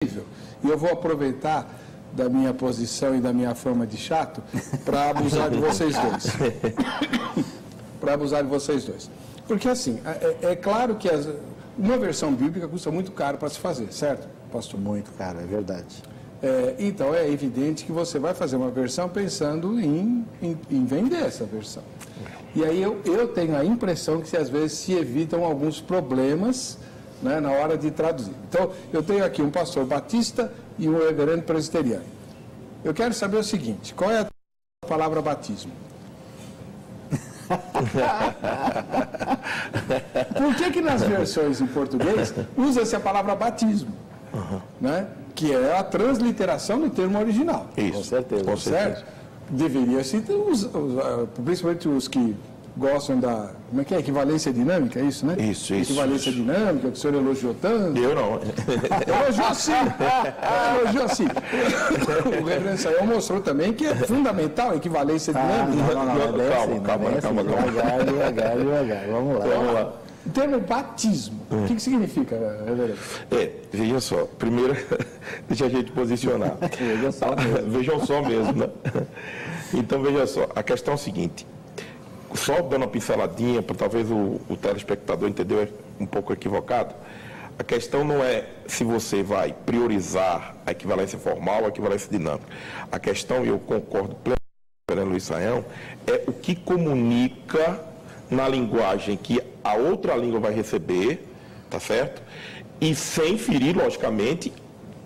E eu vou aproveitar da minha posição e da minha fama de chato para abusar de vocês dois. Para abusar de vocês dois. Porque assim, é claro que uma versão bíblica custa muito caro para se fazer, certo, pastor? Muito caro, é verdade. Então é evidente que você vai fazer uma versão pensando em vender essa versão. E aí eu tenho a impressão que às vezes se evitam alguns problemas, né, na hora de traduzir. Então, eu tenho aqui um pastor batista e um reverendo presbiteriano. Eu quero saber o seguinte: qual é a palavra batismo? Por que nas versões em português usa-se a palavra batismo? Né? Que é a transliteração do termo original. Isso, com certeza. Com certo? Deveria ser, principalmente os que gostam da, como é que é? Equivalência dinâmica, é isso, né? Isso. Equivalência dinâmica, que o senhor elogiou tanto. Eu não. Elogiou sim. Elogiou sim. O reverendo Sayão mostrou também que é fundamental a equivalência dinâmica. Calma. Devagar. Vamos lá. O termo batismo, o que significa, reverendo? Veja só. Primeiro, deixa a gente posicionar. Vejam só mesmo, né? Então, veja só. A questão é o seguinte. Só dando uma pinceladinha, para talvez o telespectador entendeu um pouco equivocado, a questão não é se você vai priorizar a equivalência formal ou a equivalência dinâmica. A questão, e eu concordo plenamente com Luiz Sayão, é o que comunica na linguagem que a outra língua vai receber, tá certo? E sem ferir, logicamente,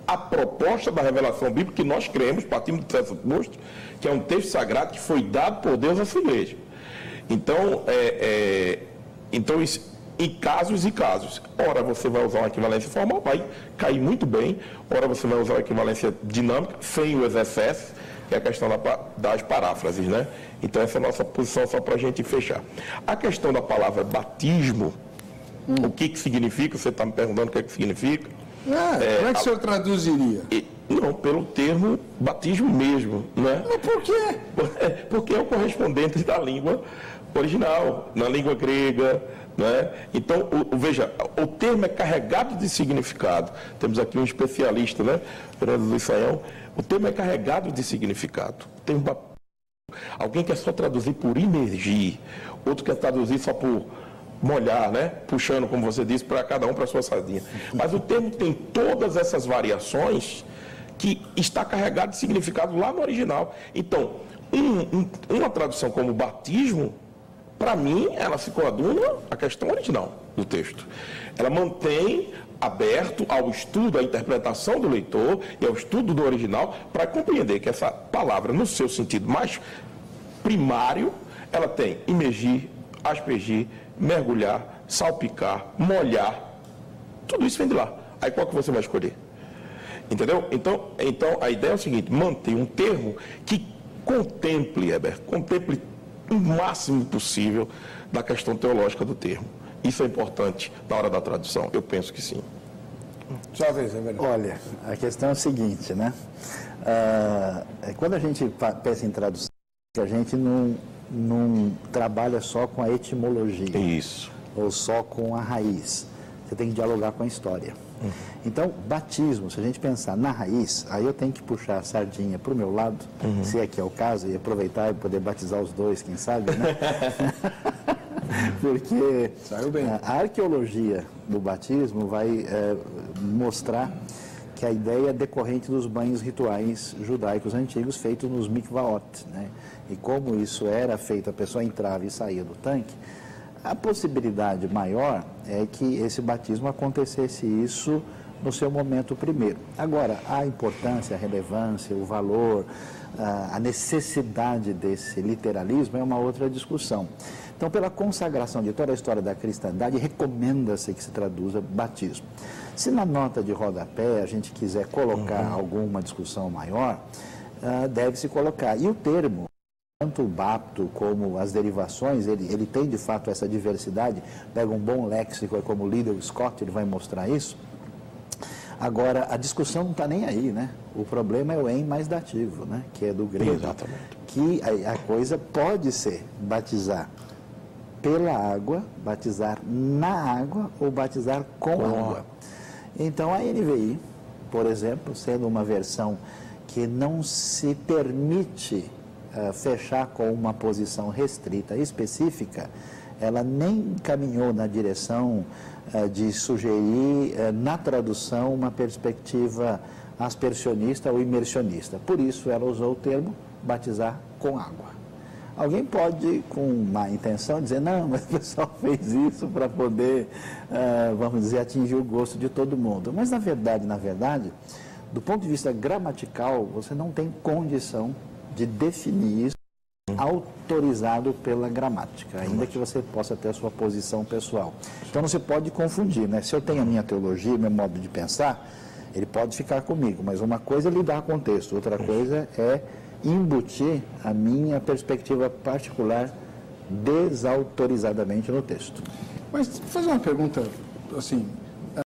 a proposta da revelação bíblica que nós cremos, partimos do pressuposto, que é um texto sagrado que foi dado por Deus à sua igreja. Então, em casos e casos, ora você vai usar uma equivalência formal, vai cair muito bem, ora você vai usar uma equivalência dinâmica, sem o excesso, que é a questão das paráfrases, né? Então, essa é a nossa posição, só para a gente fechar. A questão da palavra batismo, o que significa? Você está me perguntando o que significa? Como é que o senhor traduziria? Não, pelo termo batismo mesmo, né? Mas por quê? Porque é o correspondente da língua original, na língua grega, né? Então, veja, o termo é carregado de significado. Temos aqui um especialista, né? Fernando Luiz Sayão. O termo é carregado de significado. Alguém quer só traduzir por imergir, outro quer traduzir só por molhar, né? Puxando, como você disse, para cada um para a sua sardinha. Mas o termo tem todas essas variações que está carregado de significado lá no original. Então, uma tradução como batismo, para mim, ela se coaduna à questão original do texto. Ela mantém aberto ao estudo, à interpretação do leitor e ao estudo do original para compreender que essa palavra, no seu sentido mais primário, ela tem imergir, aspergir, mergulhar, salpicar, molhar. Tudo isso vem de lá. Aí qual que você vai escolher? Entendeu? Então a ideia é o seguinte: manter um termo que contemple o máximo possível da questão teológica do termo. Isso é importante na hora da tradução? Eu penso que sim. Só uma vez, é verdade. Olha, a questão é o seguinte, né? Quando a gente pensa em tradução, a gente não trabalha só com a etimologia. Isso. Ou só com a raiz. Você tem que dialogar com a história. Então, batismo, se a gente pensar na raiz, aí eu tenho que puxar a sardinha para o meu lado, se é que é o caso, e aproveitar e poder batizar os dois, quem sabe, né? Porque a arqueologia do batismo vai mostrar que a ideia é decorrente dos banhos rituais judaicos antigos feitos nos mikvaot, né? E como isso era feito, a pessoa entrava e saía do tanque, a possibilidade maior é que esse batismo acontecesse isso no seu momento primeiro. Agora, a importância, a relevância, o valor, a necessidade desse literalismo é uma outra discussão. Então, pela consagração de toda a história da cristandade, recomenda-se que se traduza batismo. Se na nota de rodapé a gente quiser colocar alguma discussão maior, deve-se colocar. E o termo, tanto o bapto como as derivações, ele tem de fato essa diversidade. Pega um bom léxico como Liddell Scott, ele vai mostrar isso. Agora, a discussão não está nem aí, né? O problema é o em mais dativo, né? Que é do grego. Exatamente. Que a coisa pode ser batizar pela água, batizar na água ou batizar com água. Então, a NVI por exemplo, sendo uma versão que não se permite fechar com uma posição restrita específica, ela nem caminhou na direção de sugerir na tradução uma perspectiva aspersionista ou imersionista. Por isso ela usou o termo batizar com água. Alguém pode, com má intenção, dizer, não, mas o pessoal fez isso para poder, vamos dizer, atingir o gosto de todo mundo. Mas, na verdade, do ponto de vista gramatical, você não tem condição de definir isso autorizado pela gramática, ainda que você possa ter a sua posição pessoal. Então, não se pode confundir, né? Se eu tenho a minha teologia, meu modo de pensar, ele pode ficar comigo, mas uma coisa é lhe dar contexto, outra coisa é embutir a minha perspectiva particular desautorizadamente no texto. Mas fazer uma pergunta, assim,